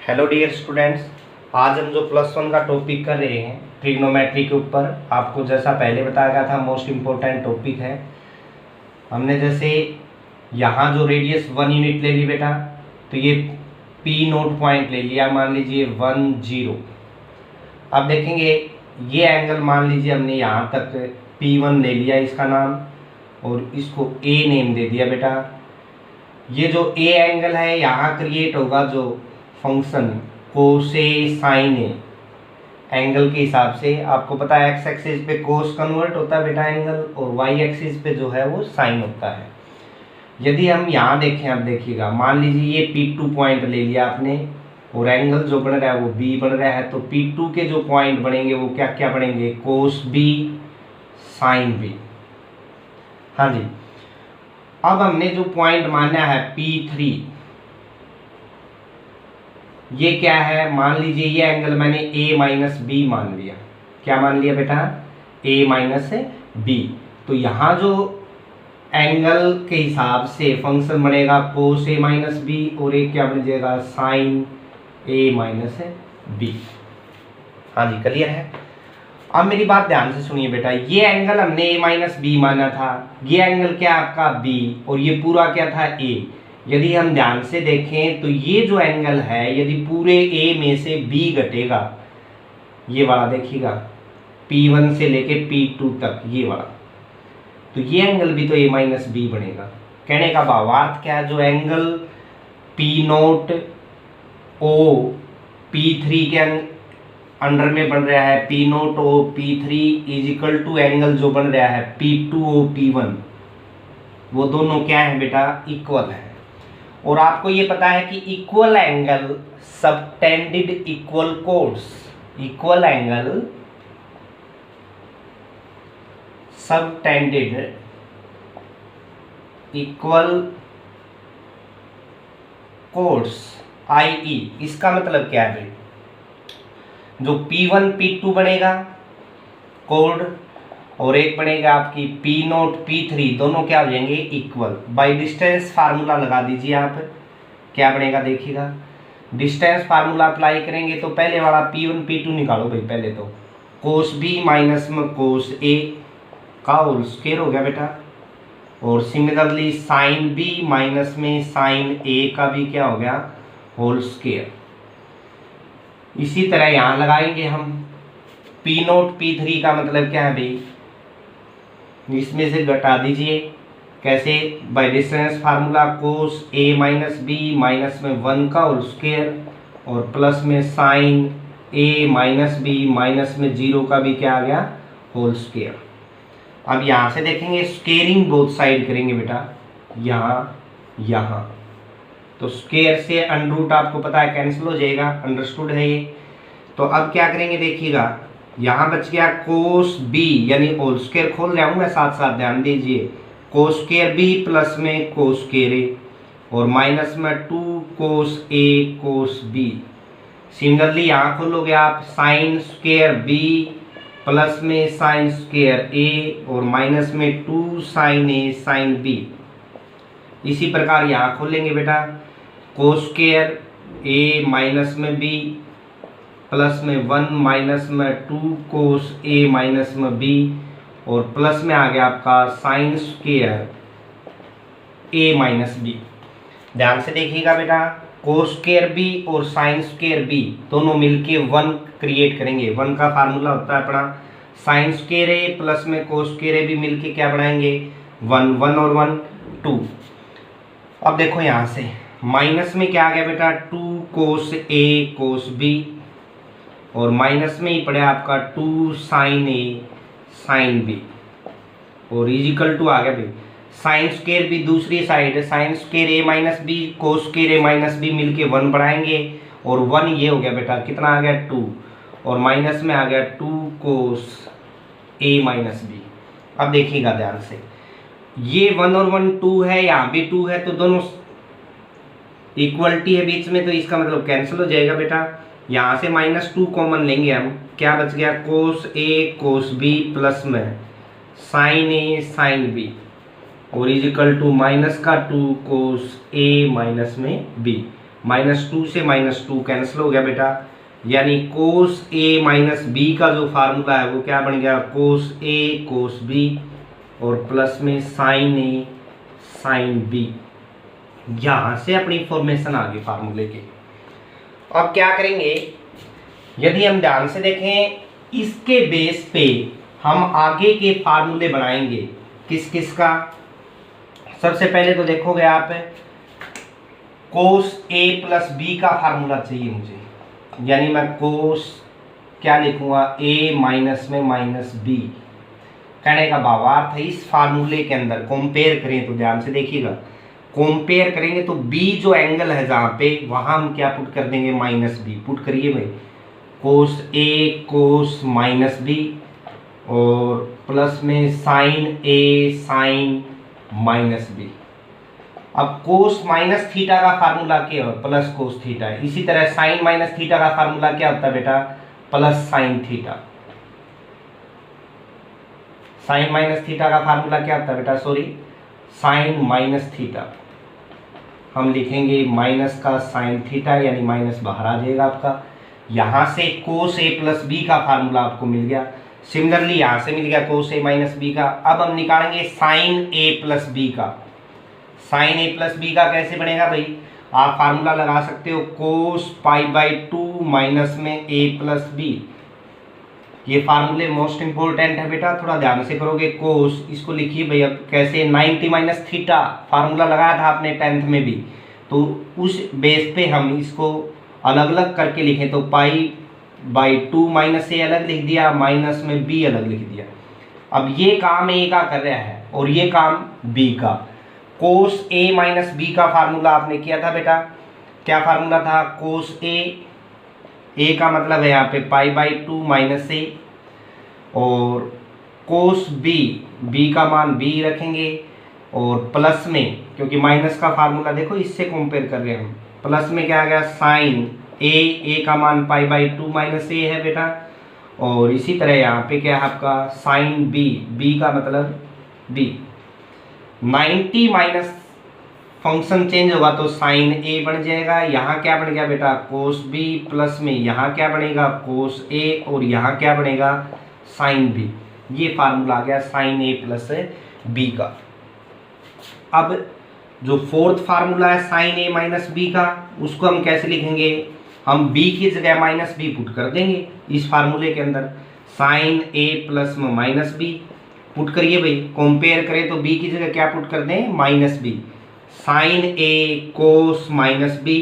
Hello dear students, आज हम जो +1 का टॉपिक कर रहे हैं ट्रिग्नोमेट्री के ऊपर, आपको जैसा पहले बताया गया था मोस्ट इम्पोर्टेंट टॉपिक है। हमने जैसे यहाँ जो रेडियस 1 यूनिट ले ली बेटा, तो ये P0 पॉइंट ले लिया, मान लीजिए 1 0। अब देखेंगे ये एंगल मान लीजिए हमने यहाँ तक P1 ले लिया इसका नाम, और इसको A नेम दे दिया बेटा। ये जो A एंगल है यहाँ क्रिएट होगा जो फंक्शन कोसे साइन एंगल के हिसाब से। आपको पता है एक्स एक्सिस पे कोस कन्वर्ट होता है बेटा एंगल, और वाई एक्सिस पे जो है वो साइन होता है। यदि हम यहाँ देखें, अब देखिएगा, मान लीजिए ये P2 पॉइंट ले लिया आपने, और एंगल जो बन रहा है वो B बन रहा है, तो P2 के जो पॉइंट बनेंगे वो क्या क्या बनेंगे, कोस B साइन B। हाँ जी, अब हमने जो पॉइंट माना है P3, ये क्या है, मान लीजिए ये एंगल मैंने A माइनस बी मान लिया। क्या मान लिया बेटा, A माइनस बी। तो यहाँ जो एंगल के हिसाब से फंक्शन बनेगा कोस A माइनस बी, और एक क्या बन जाएगा साइन A माइनस बी। हाँ जी, क्लियर है। अब मेरी बात ध्यान से सुनिए बेटा, ये एंगल हमने A माइनस बी माना था, ये एंगल क्या आपका B, और ये पूरा क्या था A। यदि हम ध्यान से देखें तो ये जो एंगल है, यदि पूरे A में से B घटेगा, ये वाला देखिएगा P1 से लेके P2 तक ये वाला, तो ये एंगल भी तो A माइनस बी बनेगा। कहने का भावार्थ क्या है, जो एंगल P0 O P3 के अंडर में बन रहा है, P0 O P3 is equal to angle जो बन रहा है P2 O P1, वो दोनों क्या है बेटा, इक्वल है। और आपको ये पता है कि equal angle subtended equal codes, equal angle subtended equal codes IE, इसका मतलब क्या है, जो P1 P2 बनेगा कोड, और एक बनेगा आपकी P0 P3, दोनों क्या हो जाएंगे इक्वल। बाय डिस्टेंस फार्मूला लगा दीजिए आप, क्या बनेगा देखिएगा। डिस्टेंस फार्मूला अप्लाई करेंगे तो पहले वाला P1 P2 निकालो भाई, पहले तो कोस B माइनस में कोस A का होल स्क्वायर हो गया बेटा, और सिमिलरली साइन B माइनस में साइन A का भी क्या हो गया, होल स्क्वायर। इसी तरह यहाँ लगाएंगे हम P0 P3 का मतलब क्या है भाई, इसमें से घटा दीजिए, कैसे, by distance formula cos A minus B minus में 1 का होल स्क्वायर, और प्लस में sine A minus B minus में 0 का भी क्या आ गया, होल स्क्वायर। अब यहाँ से देखेंगे स्क्वेयरिंग बोथ साइड करेंगे बेटा, यहाँ तो स्क्वायर से अंडर रूट आपको पता है कैंसिल हो जाएगा, अंडरस्टूड है ये। तो अब क्या करेंगे देखिएगा, यहाँ बच गया कोस B, यानी होल स्क्वायर खोल जाऊंगा साथ साथ, ध्यान दीजिए, कोस स्क्वायर B प्लस में कोस स्क्वायर A, और माइनस में 2 cos A cos B। Similarly यहाँ खोलोगे आप साइन स्क्वायर B प्लस में साइन स्क्वायर A, और माइनस में 2 साइन A साइन B। इसी प्रकार यहाँ खोलेंगे बेटा, कोस स्क्वायर A माइनस में B प्लस में 1 माइनस में 2 कोस A माइनस में B, और प्लस में आ गया आपका sign square A minus B। ध्यान से देखिएगा बेटा, कोस स्क्वायर B और साइन स्क्वायर B दोनों मिलके 1 क्रिएट करेंगे। 1 का फार्मूला होता है अपना साइन स्क्वायर A प्लस में कोस स्क्वायर A भी मिलके क्या बनाएंगे, 1 1 और 1 2। अब देखो यहाँ से माइनस में क्या आ गया बेटा, 2 कोस A कोस B, और माइनस में ही पड़े आपका 2 साइन A साइन B, और इजिकल टू आ गया भाई साइन स्क्वायर B दूसरी side, sine square A minus B cos square A minus B मिलके 1 बढ़ाएंगे, और 1 ये हो गया बेटा, कितना आ गया 2, और माइनस में आ गया 2 कोस A माइनस बी। अब देखिएगा ध्यान से, ये 1 और 1 2 है, यहाँ भी 2 है, तो दोनों इक्वलिटी है बीच में, तो इसका मतलब कैंसिल हो जाएगा बेटा। यहाँ से -2 कॉमन लेंगे हम, क्या बच गया, कोस A कोस B प्लस में साइन A साइन B, और इजिकल टू माइनस का 2 कोस A माइनस में B। -2 से -2 कैंसिल हो गया बेटा, यानी कोस ए माइनस बी का जो फार्मूला है वो क्या बन गया, कोस ए कोस बी, और प्लस में साइन ए साइन बी। यहां से अपनी फॉर्मेशन आ गई फार्मूले के। अब क्या करेंगे, यदि हम ध्यान से देखें इसके बेस पे हम आगे के फार्मूले बनाएंगे। किस किस का, सबसे पहले तो देखोगे आप कोस ए प्लस बी का फार्मूला चाहिए मुझे, यानी मैं कोस क्या लिखूंगा, ए माइनस में माइनस बी। कहने का भावार्थ है इस फार्मूले के अंदर कंपेयर करें तो ध्यान से देखिएगा, कंपेयर करेंगे तो बी जो एंगल है जहां पे वहां हम क्या पुट कर देंगे, माइनस बी पुट करिए भाई, cos A cos minus B और प्लस में sine A sine minus B. अब कोस माइनस थीटा का फार्मूला क्या है, प्लस कोस थीटा है। इसी तरह साइन माइनस थीटा का फार्मूला क्या होता है बेटा, plus sine theta. Sine minus theta का फार्मूला क्या होता है बेटा, सॉरी साइन माइनस थीटा, हम लिखेंगे माइनस का साइन थीटा, यानी माइनस बाहर आ जाएगा आपका। यहां से कोस ए प्लस बी का फार्मूला आपको मिल गया। सिमिलरली यहां से मिल गया कोस ए माइनस बी का। अब हम निकालेंगे साइन ए प्लस बी का। साइन ए प्लस बी का कैसे बनेगा भाई, आप फार्मूला लगा सकते हो कोस पाई बाई 2 माइनस में ए प्लस बी। ये फार्मूले मोस्ट इंपोर्टेंट है बेटा, थोड़ा ध्यान से करोगे। कोस इसको लिखिए भैया कैसे, 90 माइनस थीटा फार्मूला लगाया था आपने 10th में भी, तो उस बेस पे हम इसको अलग अलग करके लिखें तो पाई बाई 2 माइनस ए अलग लिख दिया, माइनस में बी अलग लिख दिया। अब ये काम ए का कर रहा है और ये काम बी का। कोस ए माइनस बी का फार्मूला आपने किया था बेटा, क्या फार्मूला था, कोस ए का मतलब है यहाँ पे पाई बाई 2 माइनस ए, और कोस बी का मान बी रखेंगे, और प्लस में क्योंकि माइनस का फार्मूला देखो इससे कंपेयर कर रहे हैं हम, प्लस में क्या आ गया साइन ए का मान पाई बाई 2 माइनस ए है बेटा, और इसी तरह यहाँ पे क्या है आपका साइन बी का मतलब बी। 90 माइनस फंक्शन चेंज होगा तो साइन ए बन जाएगा, यहाँ क्या बन गया बेटा कोस बी, प्लस में यहाँ क्या बनेगा कोस ए, और यहाँ क्या बनेगा साइन बी। ये फार्मूला आ गया साइन ए प्लस बी का। अब जो फोर्थ फार्मूला है साइन ए माइनस बी का, उसको हम कैसे लिखेंगे, हम बी की जगह माइनस बी पुट कर देंगे इस फार्मूले के अंदर। साइन ए प्लस में माइनस बी पुट करिए भाई, कंपेयर करें तो बी की जगह क्या पुट कर दें, माइनस बी। साइन ए कोस माइनस बी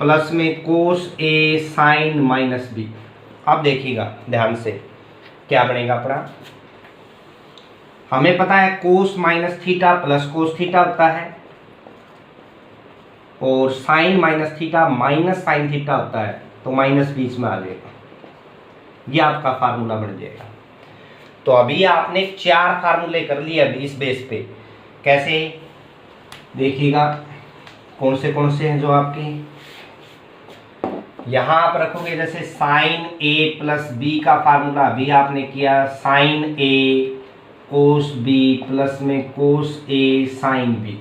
प्लस में कोस ए साइन माइनस बी। अब देखिएगा ध्यान से क्या बनेगा अपना, हमें पता है cos minus theta plus cos theta होता है, और sine minus theta minus sine theta होता है, तो माइनस बीच में आ जाएगा, ये आपका फार्मूला बन जाएगा। तो अभी आपने 4 फार्मूले कर लिए अभी इस बेस पे। कैसे देखिएगा कौन से हैं जो आपके यहां आप रखोगे, जैसे साइन ए प्लस बी का फार्मूला अभी आपने किया, साइन ए कोस बी प्लस में कोस ए साइन बी।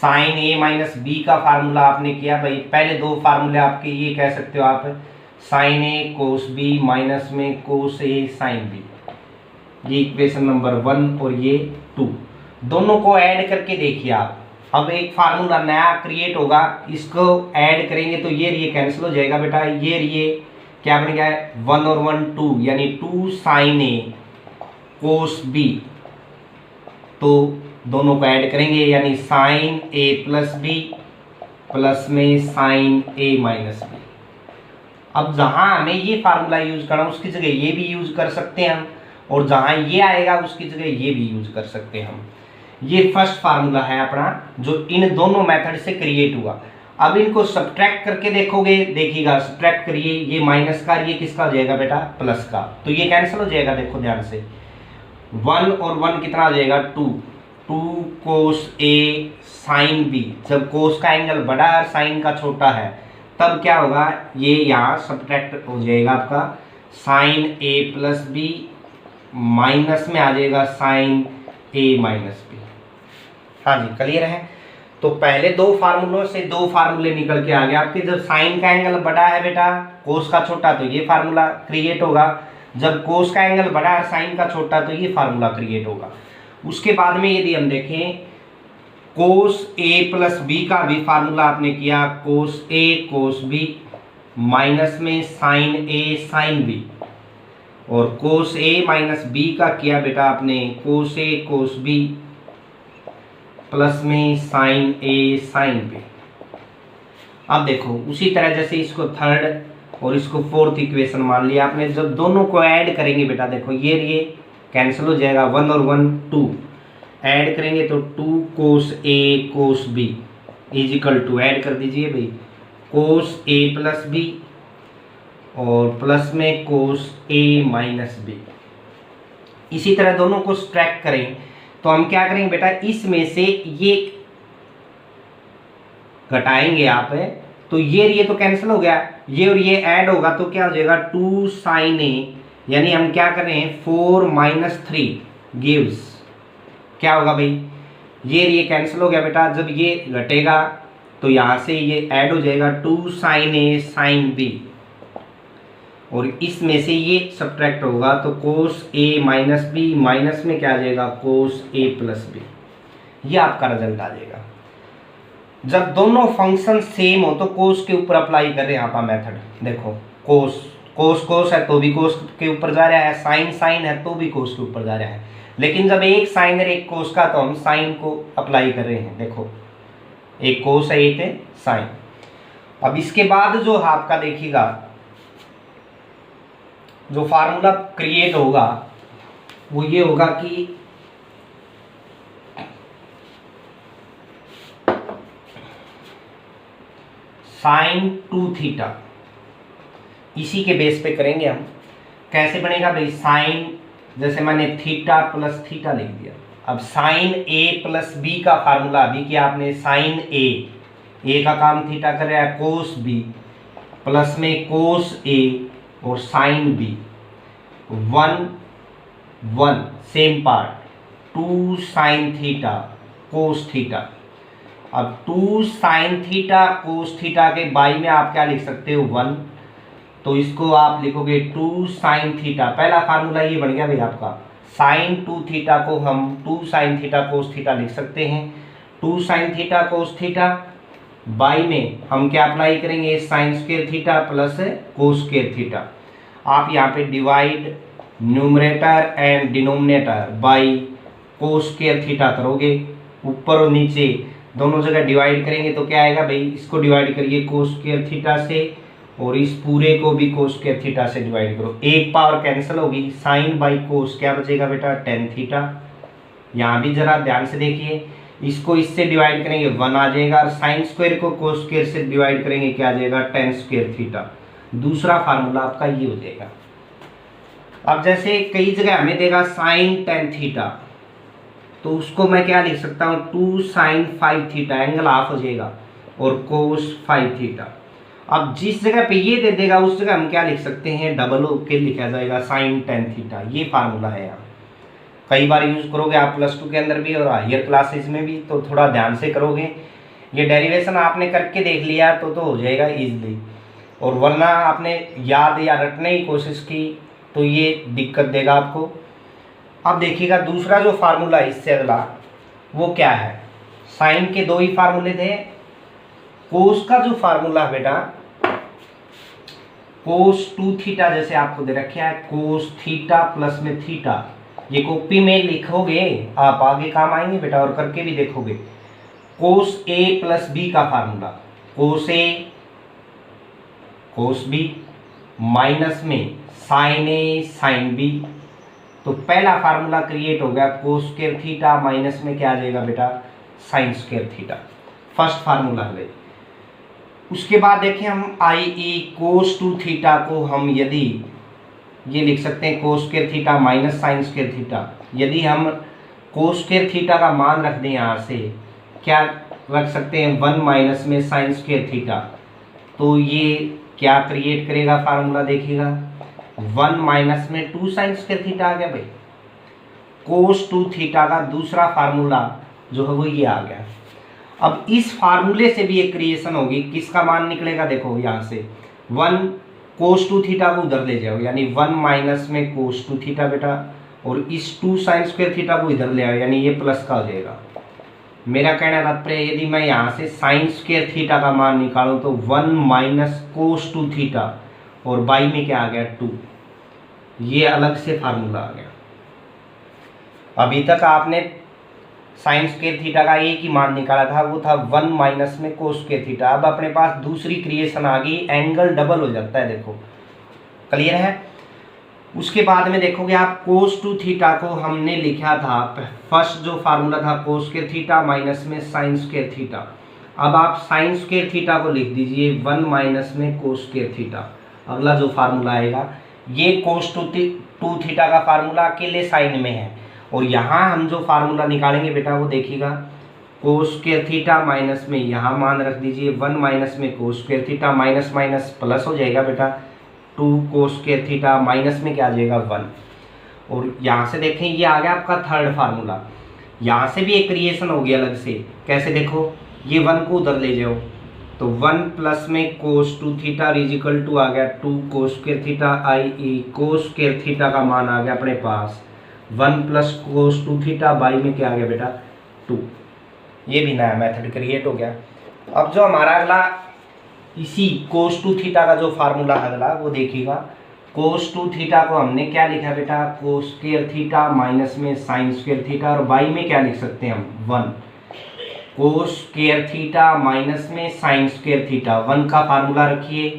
साइन ए माइनस बी का फार्मूला आपने किया भाई, पहले 2 फार्मूले आपके ये कह सकते हो आप, साइन ए कोस बी माइनस में कोस ए साइन बी, ये इक्वेशन नंबर 1 और ये 2, दोनों को ऐड करके देखिए आप। अब एक फार्मूला नया क्रिएट होगा, इसको ऐड करेंगे तो ये कैंसिल हो जाएगा बेटा, ये क्या बन गया 1 और 1 2, यानी 2 साइन ए कोस बी, तो दोनों को ऐड करेंगे यानी साइन ए प्लस बी प्लस में साइन ए माइनस बी। अब जहां हमें ये फार्मूला यूज करना उसकी जगह ये भी यूज कर सकते हैं हम, और जहां ये आएगा उसकी जगह ये भी यूज कर सकते हैं हम। ये फर्स्ट फार्मूला है अपना जो इन दोनों मेथड से क्रिएट हुआ। अब इनको सब्ट्रैक्ट करके देखोगे, देखिएगा सब्ट्रैक्ट करिए, ये माइनस का ये किसका हो जाएगा बेटा प्लस का, तो ये कैंसिल हो जाएगा, देखो ध्यान से 1 और 1 कितना आ जाएगा 2 कोस ए साइन बी। जब कोस का एंगल बड़ा है साइन का छोटा है तब क्या होगा, ये यहाँ सब्ट्रैक्ट हो जाएगा आपका साइन ए प्लस बी, माइनस में आ जाएगा साइन ए माइनस बी। हाँ जी क्लियर है। तो पहले दो फार्मूलों से दो फार्मूले निकल के आ गए आपके। जब साइन का एंगल बड़ा है बेटा, कोस का छोटा, तो ये फार्मूला क्रिएट होगा। जब कोस का एंगल बड़ा है, साइन का छोटा, तो ये फार्मूला क्रिएट होगा। उसके बाद में यदि हम देखें कोस ए प्लस बी का भी फार्मूला आपने किया, कोस ए कोस बी माइनस में साइन ए साइन बी, और कोस ए माइनस बी का किया बेटा आपने कोस ए कोस बी प्लस में साइन ए साइन बी। अब देखो उसी तरह जैसे इसको थर्ड और इसको फोर्थ इक्वेशन मान लिया आपने। जब दोनों को ऐड करेंगे बेटा, देखो ये कैंसिल हो जाएगा, 1 और 1 2, ऐड करेंगे तो 2 cos A cos B equal to, add कर दीजिए भाई, कोस ए प्लस बी और प्लस में कोस ए माइनस बी। इसी तरह दोनों को सब्ट्रैक्ट करें तो हम क्या करेंगे बेटा, इसमें से ये घटाएंगे आप, तो ये तो कैंसिल हो गया, ये और ये ऐड होगा तो क्या हो जाएगा 2 साइन ए, यानी हम क्या कर रहे हैं 4 माइनस 3 गिव्स, क्या होगा भाई, ये कैंसिल हो गया बेटा। जब ये घटेगा तो यहाँ से ये ऐड हो जाएगा 2 साइन ए साइन बी, और इसमें से ये सब्ट्रैक्ट होगा तो कोस ए माइनस बी, माइनस में क्या आ जाएगा कोस ए प्लस बी, ये आपका रिजल्ट आ जाएगा। जब दोनों फंक्शन सेम हो तो कोस के ऊपर अप्लाई कर रहे हैं आप मेथड। देखो कोस कोस कोस है तो भी कोस के ऊपर जा रहा है, साइन साइन है तो भी कोस के ऊपर जा रहा है, लेकिन जब एक साइन है एक कोस का तो हम साइन को अप्लाई कर रहे हैं। देखो एक कोस है एक साइन। अब इसके बाद जो आपका देखिएगा जो फार्मूला क्रिएट होगा वो ये होगा कि साइन 2 थीटा, इसी के बेस पे करेंगे हम। कैसे बनेगा भाई, साइन जैसे मैंने थीटा प्लस थीटा लिख दिया। अब साइन ए प्लस बी का फार्मूला अभी किया आपने, साइन ए का काम थीटा कर रहा है, कोस बी प्लस में कोस ए और sine B, 1 1 same part 2 sine theta cos theta. अब 2 साइन थीटा कोस थीटा के बाई में आप क्या लिख सकते हो 1, तो इसको आप लिखोगे 2 साइन थीटा, पहला फार्मूला ये बन गया भाई आपका। साइन 2 थीटा को हम 2 साइन थीटा कोस थीटा लिख सकते हैं, 2 sine theta cos theta, by में हम क्या अप्लाई करेंगे sine square theta plus cos square theta. आप यहाँ पे divide numerator and denominator by cos square theta करोगे, ऊपर और नीचे दोनों जगह डिवाइड करेंगे तो क्या आएगा भाई, इसको डिवाइड करिए कोस स्क्वायर थीटा से और इस पूरे को भी कोस स्क्वायर थीटा से डिवाइड करो, एक पावर कैंसिल होगी, साइन बाई कोस क्या बचेगा बेटा टेन थीटा। यहाँ भी जरा ध्यान से देखिए, इसको इससे डिवाइड करेंगे 1 आ जाएगा और साइन स्क्वायर को कोस स्क्वायर से डिवाइड करेंगे क्या आ जाएगा टेन स्क्वायर थीटा। दूसरा फार्मूला आपका ये हो जाएगा। अब जैसे कई जगह हमें देगा साइन टेन थीटा, तो उसको मैं क्या लिख सकता हूँ 2 साइन 5 थीटा, एंगल हाफ हो जाएगा, और कोस 5 थीटा। अब जिस जगह पे ये दे देगा उस जगह हम क्या लिख सकते हैं डबल होके लिखा जाएगा साइन टेन थीटा। ये फार्मूला है यहाँ, कई बार यूज करोगे आप +2 के अंदर भी और हायर क्लासेस में भी, तो थोड़ा ध्यान से करोगे। ये डेरिवेशन आपने करके देख लिया तो हो जाएगा इजीली, और वरना आपने याद या रटने की कोशिश की तो ये दिक्कत देगा आपको। अब देखिएगा दूसरा जो फार्मूला इससे अगला वो क्या है, साइन के 2 ही फार्मूले थे। कोस का जो फार्मूला है बेटा कोस 2 थीटा जैसे आपको दे रखा है, कोस थीटा प्लस में थीटा, ये कॉपी में लिखोगे आप आगे काम आएंगे बेटा, और करके भी देखोगे। कोस ए प्लस बी का formula, cos A cos B minus में साइन ए साइन बी, तो पहला फार्मूला क्रिएट हो गया कोस स्क्वायर थीटा माइनस में क्या आ जाएगा बेटा sine square theta, first formula है। उसके बाद देखें हम आई ई कोस 2 थीटा को हम यदि ये लिख सकते हैं cos square theta minus sine square theta. यदि हम कोस स्क्वायर थीटा का मान रख दें यहाँ से क्या रख सकते हैं 1 माइनस में साइन स्क्वायर थीटा, तो ये क्या क्रिएट करेगा फार्मूला देखिएगा 1 माइनस में 2 साइन स्क्वायर थीटा आ गया भाई। कोस 2 थीटा का दूसरा फार्मूला जो है वो ये आ गया। अब इस फार्मूले से भी एक क्रिएशन होगी, किसका मान निकलेगा, देखो यहाँ से 1 cos 2 थीटा को उधर ले जाओ, यानी 1 माइनस में cos 2 थीटा बेटा, और इस 2 साइन स्क्वायर थीटा को इधर ले आओ, यानी ये प्लस का हो जाएगा। मेरा कहना तात्पर्य, यदि मैं यहाँ से साइन स्क्वायर थीटा का मान निकालूं तो 1 माइनस cos 2 थीटा, और बाई में क्या आ गया 2, ये अलग से फार्मूला आ गया। अभी तक आपने साइन स्क्वायर थीटा का एक ही मान निकाला था, वो था 1 माइनस में cos स्क्वायर थीटा। अब अपने पास दूसरी क्रिएशन आ गई, एंगल डबल हो जाता है, देखो क्लियर है। उसके बाद में देखोगे आप cos 2 थीटा को हमने लिखा था, फर्स्ट जो फार्मूला था cos स्क्वायर थीटा माइनस में साइन स्क्वायर थीटा। अब आप साइन स्क्वायर थीटा को लिख दीजिए 1 माइनस में cos स्क्वायर थीटा। अगला जो फार्मूला आएगा ये cos 2 थीटा का फार्मूला अकेले साइन में है, और यहाँ हम जो फार्मूला निकालेंगे बेटा वो देखिएगा cos स्क्वायर थीटा माइनस में यहाँ मान रख दीजिए 1 माइनस में cos square theta, minus minus plus हो जाएगा बेटा, 2 cos स्क्वायर थीटा माइनस में क्या आ जाएगा 1। और यहाँ से देखें ये आ गया आपका थर्ड फार्मूला। यहाँ से भी एक क्रिएशन होगी अलग से, कैसे देखो, ये 1 को उधर ले जाओ तो 1 प्लस में cos 2 थीटा इजिकल टू आ गया 2 cos square theta, i.e. cos square theta का मान आ गया अपने पास 1 प्लस cos 2 थीटा, बाई में क्या आ गया बेटा 2। ये भी नया मेथड क्रिएट हो गया। अब जो हमारा अगला इसी cos 2 थीटा का जो फार्मूला अगला वो देखिएगा, cos 2 थीटा को हमने क्या लिखा बेटा cos स्क्वायर थीटा माइनस में साइन स्क्वायर थीटा, और बाई में क्या लिख सकते हैं हम 1 cos स्क्वायर थीटा माइनस में साइन स्क्वायर थीटा। 1 का फार्मूला रखिए,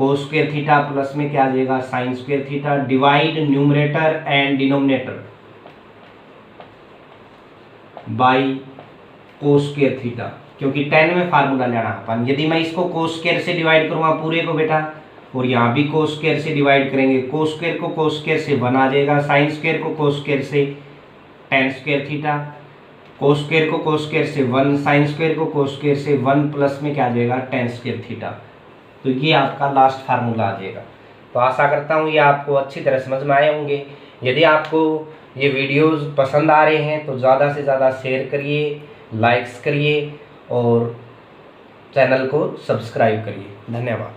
cos स्क्वायर थीटा प्लस में क्या आ जाएगा sine square theta, divide numerator and denominator by cos square theta, क्योंकि 10 में फार्मूला लेना अपन। यदि मैं इसको cos स्क्वायर से डिवाइड करूँगा पूरे को बेटा, और यहाँ भी cos स्क्वायर से डिवाइड करेंगे, cos स्क्वायर को cos स्क्वायर से 1 आ जाएगा, साइन स्क्वायर को cos स्क्वायर से tan square theta, cos square को cos स्क्वायर से 1, साइन स्क्वायर को cos स्क्वायर से 1 प्लस में क्या आ जाएगा tan स्क्वायर थीटा। तो ये आपका लास्ट फार्मूला आ जाएगा। तो आशा करता हूँ ये आपको अच्छी तरह समझ में आए होंगे। यदि आपको ये वीडियोस पसंद आ रहे हैं तो ज़्यादा से ज़्यादा शेयर करिए, लाइक्स करिए और चैनल को सब्सक्राइब करिए। धन्यवाद।